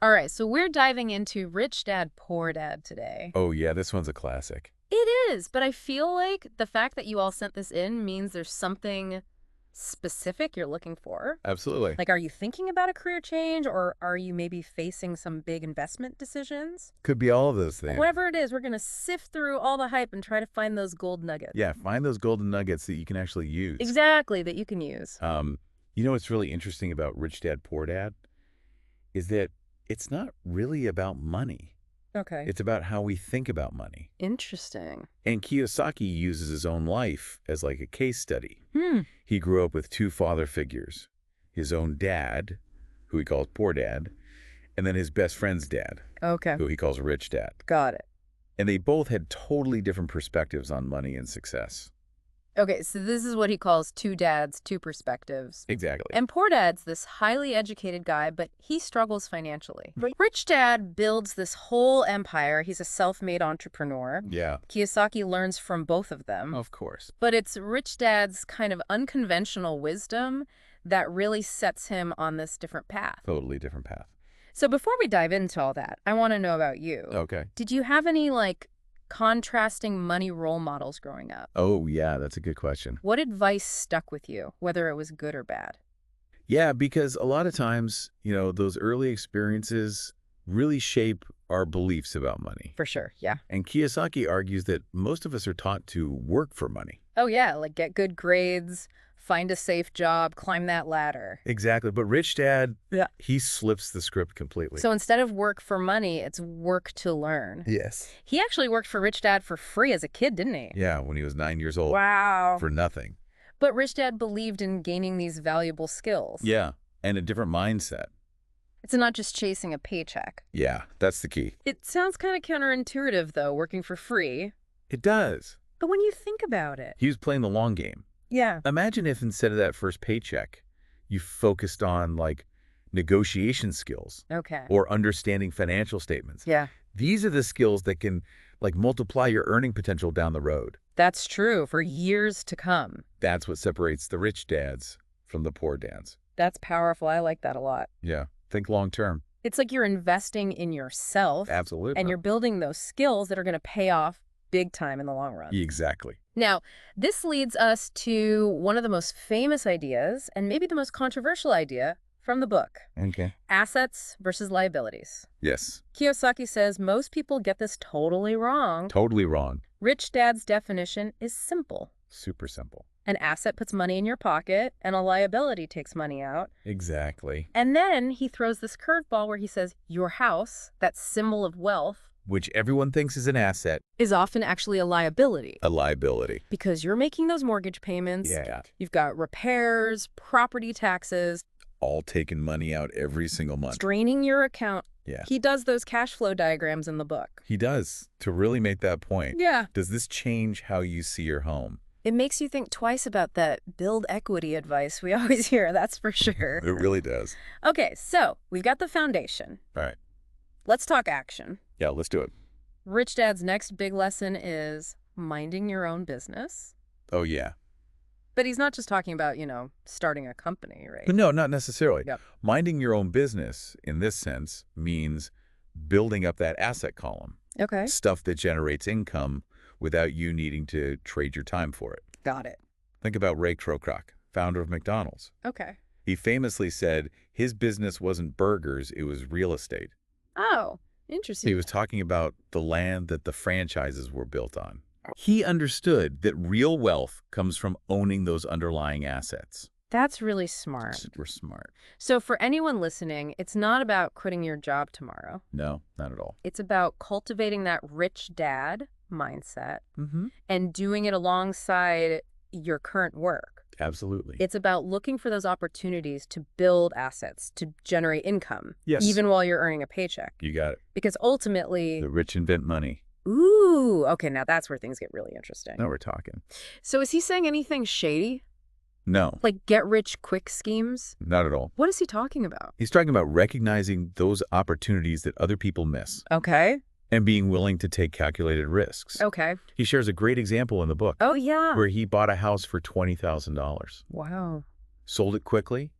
All right, so we're diving into Rich Dad, Poor Dad today. Oh, yeah, this one's a classic. It is, but I feel like the fact that you all sent this in means there's something specific you're looking for. Absolutely. Like, are you thinking about a career change, or are you maybe facing some big investment decisions? Could be all of those things. Whatever it is, we're going to sift through all the hype and try to find those gold nuggets. Yeah, find those golden nuggets that you can actually use. Exactly, that you can use. You know what's really interesting about Rich Dad, Poor Dad is that it's not really about money. Okay. It's about how we think about money. Interesting. And Kiyosaki uses his own life as like a case study. Hmm. He grew up with two father figures, his own dad, who he calls Poor Dad, and then his best friend's dad, Okay. who he calls Rich Dad. Got it. And they both had totally different perspectives on money and success. Okay, so this is what he calls two dads, two perspectives. Exactly. And Poor Dad's this highly educated guy, but he struggles financially. Rich Dad builds this whole empire. He's a self-made entrepreneur. Yeah, Kiyosaki learns from both of them. of course. But it's Rich Dad's kind of unconventional wisdom that really sets him on this different path. Totally different path. So before we dive into all that, I want to know about you. Okay. Did you have any, contrasting money role models growing up? Oh, yeah, that's a good question. What advice stuck with you, whether it was good or bad? Yeah, because a lot of times, those early experiences really shape our beliefs about money. For sure, yeah. And Kiyosaki argues that most of us are taught to work for money. Oh, yeah, like get good grades, find a safe job, climb that ladder. Exactly. But Rich Dad, Yeah. he slips the script completely. So instead of work for money, it's work to learn. Yes. He actually worked for Rich Dad for free as a kid, didn't he? Yeah, when he was 9 years old. Wow. For nothing. But Rich Dad believed in gaining these valuable skills. Yeah, and a different mindset. It's not just chasing a paycheck. Yeah, that's the key. It sounds kind of counterintuitive, though, working for free. It does. But when you think about it. He was playing the long game. Yeah. Imagine if instead of that first paycheck, you focused on negotiation skills Okay. or understanding financial statements. Yeah. These are the skills that can multiply your earning potential down the road. That's true for years to come. That's what separates the rich dads from the poor dads. That's powerful. I like that a lot. Yeah. Think long term. It's like you're investing in yourself. Absolutely. And you're building those skills that are going to pay off big time in the long run. Exactly. Now, this leads us to one of the most famous ideas, and maybe the most controversial idea from the book. Okay. Assets versus liabilities. Yes. Kiyosaki says most people get this totally wrong. Totally wrong. Rich Dad's definition is simple. Super simple. An asset puts money in your pocket, and a liability takes money out. Exactly. And then he throws this curveball where he says, your house, that symbol of wealth, Which everyone thinks is an asset. is often actually a liability. A liability. Because you're making those mortgage payments. Yeah. You've got repairs, property taxes. All taking money out every single It's month. draining your account. Yeah. He does those cash flow diagrams in the book. He does, to really make that point. Yeah. Does this change how you see your home? It makes you think twice about that build equity advice we always hear, that's for sure. It really does. Okay, so we've got the foundation. All right. Let's talk action. Yeah, let's do it. Rich Dad's next big lesson is minding your own business. Oh, yeah. But he's not just talking about, starting a company, right? But no, not necessarily. Yep. Minding your own business, in this sense, means building up that asset column. Okay. Stuff that generates income without you needing to trade your time for it. Got it. Think about Ray Kroc, founder of McDonald's. Okay. He famously said his business wasn't burgers, it was real estate. Oh, interesting. He was talking about the land that the franchises were built on. He understood that real wealth comes from owning those underlying assets. That's really smart. Super smart. So for anyone listening, it's not about quitting your job tomorrow. No, not at all. It's about cultivating that rich dad mindset Mm-hmm. and doing it alongside your current work. Absolutely. It's about looking for those opportunities to build assets, to generate income, Yes. even while you're earning a paycheck. You got it. Because ultimately, The rich invent money. ooh, okay, now that's where things get really interesting. Now we're talking. So is he saying anything shady? No, Like get-rich-quick schemes? not at all. What is he talking about? He's talking about recognizing those opportunities that other people miss Okay, and being willing to take calculated risks. okay. He shares a great example in the book Oh, yeah. where he bought a house for $20,000, Wow. sold it quickly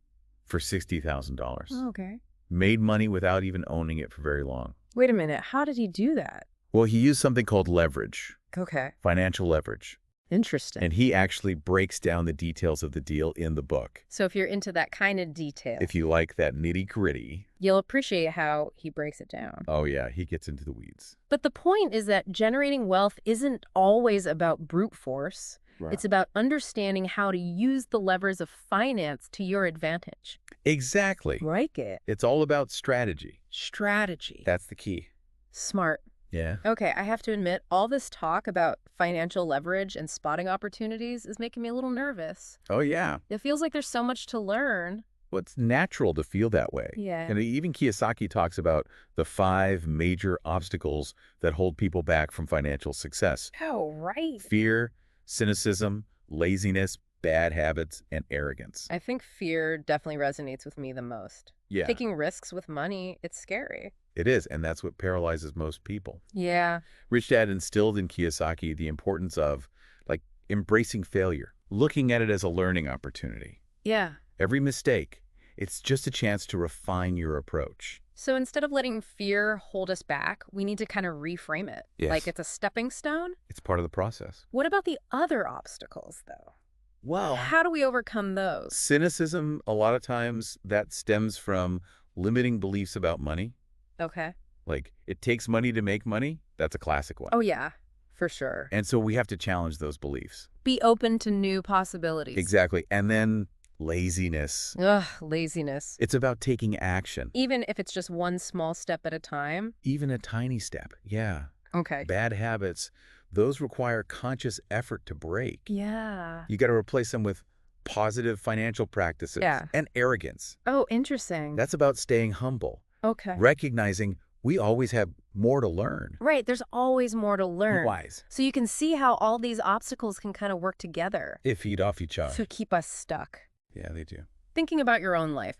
for $60,000. Oh, okay. made money without even owning it for very long. Wait a minute. How did he do that? Well, he used something called leverage, Okay. financial leverage. Interesting. And he actually breaks down the details of the deal in the book. So if you're into that kind of detail, If you like that nitty-gritty. you'll appreciate how he breaks it down. Oh, yeah, he gets into the weeds. But the point is that generating wealth isn't always about brute force. Right. It's about understanding how to use the levers of finance to your advantage. Exactly. Like it. It's all about strategy. Strategy. That's the key. Smart. Yeah. Okay, I have to admit, all this talk about financial leverage and spotting opportunities is making me a little nervous. Oh, yeah. It feels like there's so much to learn. Well, it's natural to feel that way. Yeah. And even Kiyosaki talks about the 5 major obstacles that hold people back from financial success. Oh, right. Fear, cynicism, laziness, bad habits, and arrogance. I think fear definitely resonates with me the most. Yeah, Taking risks with money, it's scary. it is. And that's what paralyzes most people. Yeah. Rich Dad instilled in Kiyosaki the importance of, like, embracing failure, looking at it as a learning opportunity. Yeah. Every mistake, it's just a chance to refine your approach. So instead of letting fear hold us back, we need to kind of reframe it. Yes. Like it's a stepping stone. It's part of the process. What about the other obstacles, though? Well, How do we overcome those? cynicism, a lot of times, that stems from limiting beliefs about money. Okay. Like, it takes money to make money. That's a classic one. Oh, yeah, for sure. And so we have to challenge those beliefs. Be open to new possibilities. Exactly. And then laziness. Ugh, laziness. It's about taking action. Even if it's just one small step at a time. Even a tiny step. Yeah. Okay. Bad habits, those require conscious effort to break. Yeah. You got to replace them with positive financial practices. Yeah. And arrogance. Oh, interesting. That's about staying humble. Okay. Recognizing we always have more to learn. Right. There's always more to learn. Wise. So you can see how all these obstacles can kind of work together They feed off each other. to keep us stuck. Yeah, they do. Thinking about your own life,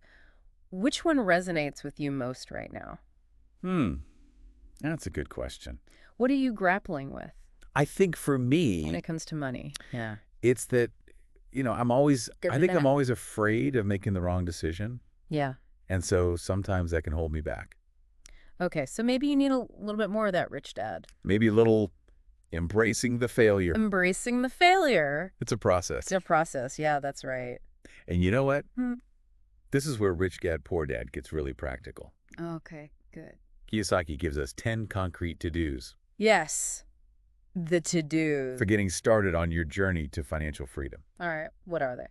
which one resonates with you most right now? That's a good question. What are you grappling with I think for when me, it comes to money? Yeah. it's that, I think I'm that. always afraid of making the wrong decision. Yeah. And so sometimes that can hold me back. Okay, so maybe you need a little bit more of that, Rich Dad. Maybe a little embracing the failure. Embracing the failure. It's a process. It's a process. Yeah, that's right. And you know what? Hmm. This is where Rich Dad, Poor Dad gets really practical. Okay, good. Kiyosaki gives us 10 concrete to-dos Yes, the to-dos. for getting started on your journey to financial freedom. All right, what are they?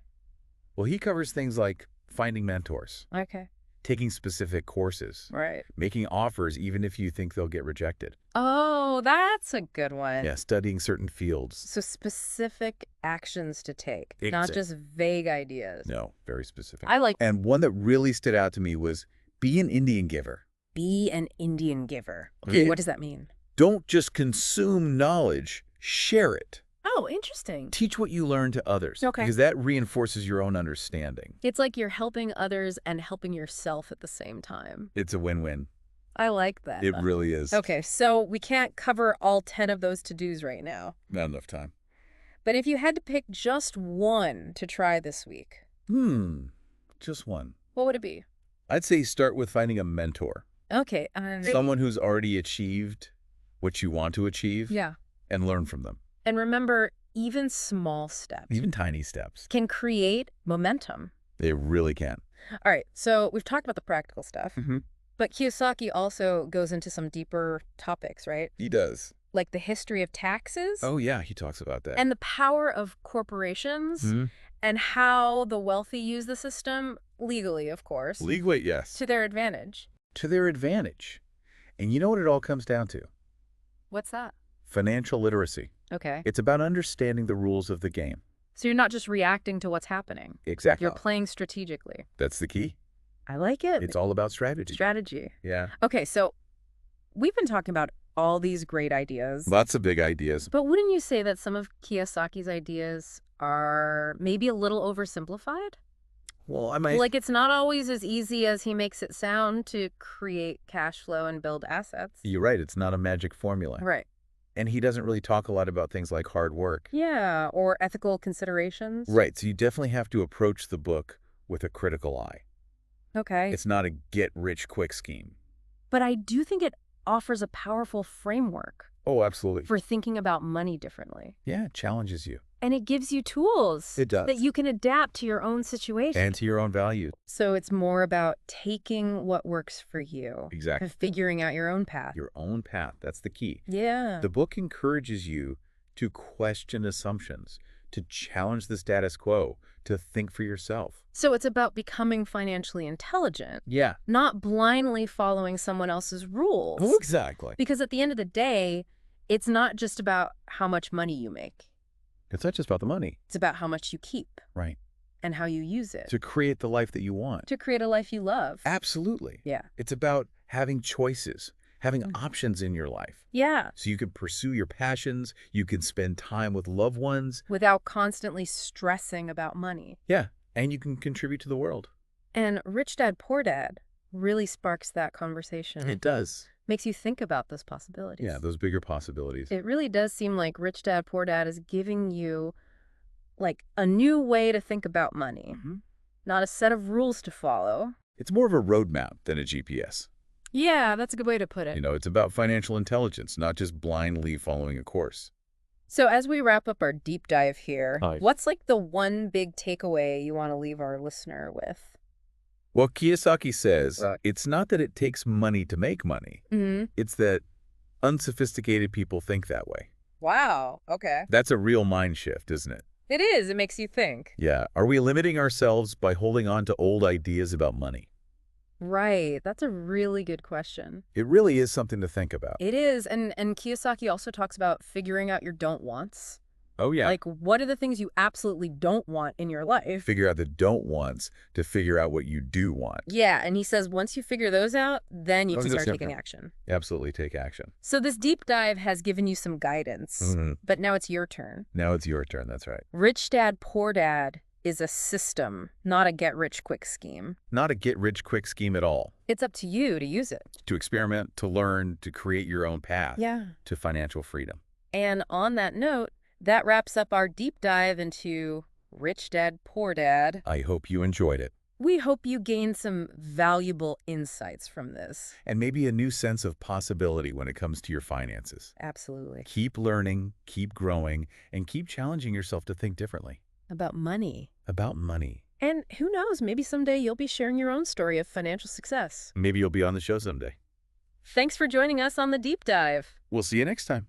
Well, he covers things like finding mentors, Okay, taking specific courses, right. making offers even if you think they'll get rejected. Oh, that's a good one. Yeah, studying certain fields. So specific actions to take, not Exact- just vague ideas. No, very specific. I like And one that really stood out to me was be an Indian giver. be an Indian giver. Okay. What does that mean? Don't just consume knowledge, share it. Oh, interesting. Teach what you learn to others. Okay. Because that reinforces your own understanding. It's like you're helping others and helping yourself at the same time. It's a win-win. I like that. It really is. Okay, so we can't cover all 10 of those to-dos right now. Not enough time. But if you had to pick just one to try this week, Just one. what would it be? I'd say start with finding a mentor. Okay. Someone who's already achieved what you want to achieve. Yeah. And learn from them. And remember, even small steps Even tiny steps. can create momentum. They really can. All right, so we've talked about the practical stuff, Mm-hmm. but Kiyosaki also goes into some deeper topics, right? He does. Like the history of taxes Oh, yeah, he talks about that. and the power of corporations Mhm. and how the wealthy use the system, legally, of course, League-weight, yes. to their advantage. To their advantage. And you know what it all comes down to? What's that? Financial literacy. Okay. It's about understanding the rules of the game. So you're not just reacting to what's happening. Exactly. You're playing strategically. That's the key. I like it. It's all about strategy. Strategy. Yeah. Okay, so we've been talking about all these great ideas. Lots of big ideas. But wouldn't you say that some of Kiyosaki's ideas are maybe a little oversimplified? Well, I might... Like it's not always as easy as he makes it sound to create cash flow and build assets. You're right. It's not a magic formula. Right. And he doesn't really talk a lot about things like hard work. Yeah, or ethical considerations. Right. So you definitely have to approach the book with a critical eye. Okay. It's not a get-rich-quick scheme. But I do think it offers a powerful framework Oh, absolutely. for thinking about money differently. Yeah, it challenges you. And it gives you tools It does. that you can adapt to your own situation. And to your own values. So it's more about taking what works for you. Exactly. And figuring out your own path. Your own path. That's the key. Yeah. The book encourages you to question assumptions, to challenge the status quo, to think for yourself. So it's about becoming financially intelligent, Yeah. not blindly following someone else's rules. Oh, exactly. Because at the end of the day, it's not just about how much money you make. It's not just about the money. It's about how much you keep. Right. And how you use it. To create the life that you want. To create a life you love. Absolutely. Yeah. It's about having choices, having options in your life. Yeah. So you can pursue your passions, you can spend time with loved ones. Without constantly stressing about money. Yeah. And you can contribute to the world. And Rich Dad, Poor Dad really sparks that conversation. It does. Makes you think about those possibilities. Yeah, those bigger possibilities. It really does seem like Rich Dad, Poor Dad is giving you like a new way to think about money. Not a set of rules to follow. It's more of a roadmap than a GPS. Yeah, that's a good way to put it. You know, it's about financial intelligence, not just blindly following a course. So as we wrap up our deep dive here, Hi. what's like the one big takeaway you want to leave our listener with? Well, Kiyosaki says, it's not that it takes money to make money. It's that unsophisticated people think that way. Wow. Okay. That's a real mind shift, isn't it? It is. It makes you think. Yeah. Are we limiting ourselves by holding on to old ideas about money? Right. That's a really good question. It really is something to think about. It is. And Kiyosaki also talks about figuring out your don't wants. Oh, yeah. Like, what are the things you absolutely don't want in your life? Figure out the don't wants to figure out what you do want. Yeah. And he says once you figure those out, then you can start taking action. Absolutely take action. So this deep dive has given you some guidance, but now it's your turn. Now it's your turn. That's right. Rich Dad, Poor Dad is a system, not a get-rich-quick scheme. Not a get-rich-quick scheme at all. It's up to you to use it. To experiment, to learn, to create your own path to financial freedom. And on that note, that wraps up our deep dive into Rich Dad, Poor Dad. I hope you enjoyed it. We hope you gained some valuable insights from this. And maybe a new sense of possibility when it comes to your finances. Absolutely. Keep learning, keep growing, and keep challenging yourself to think differently. About money. About money. And who knows, maybe someday you'll be sharing your own story of financial success. Maybe you'll be on the show someday. Thanks for joining us on the deep dive. We'll see you next time.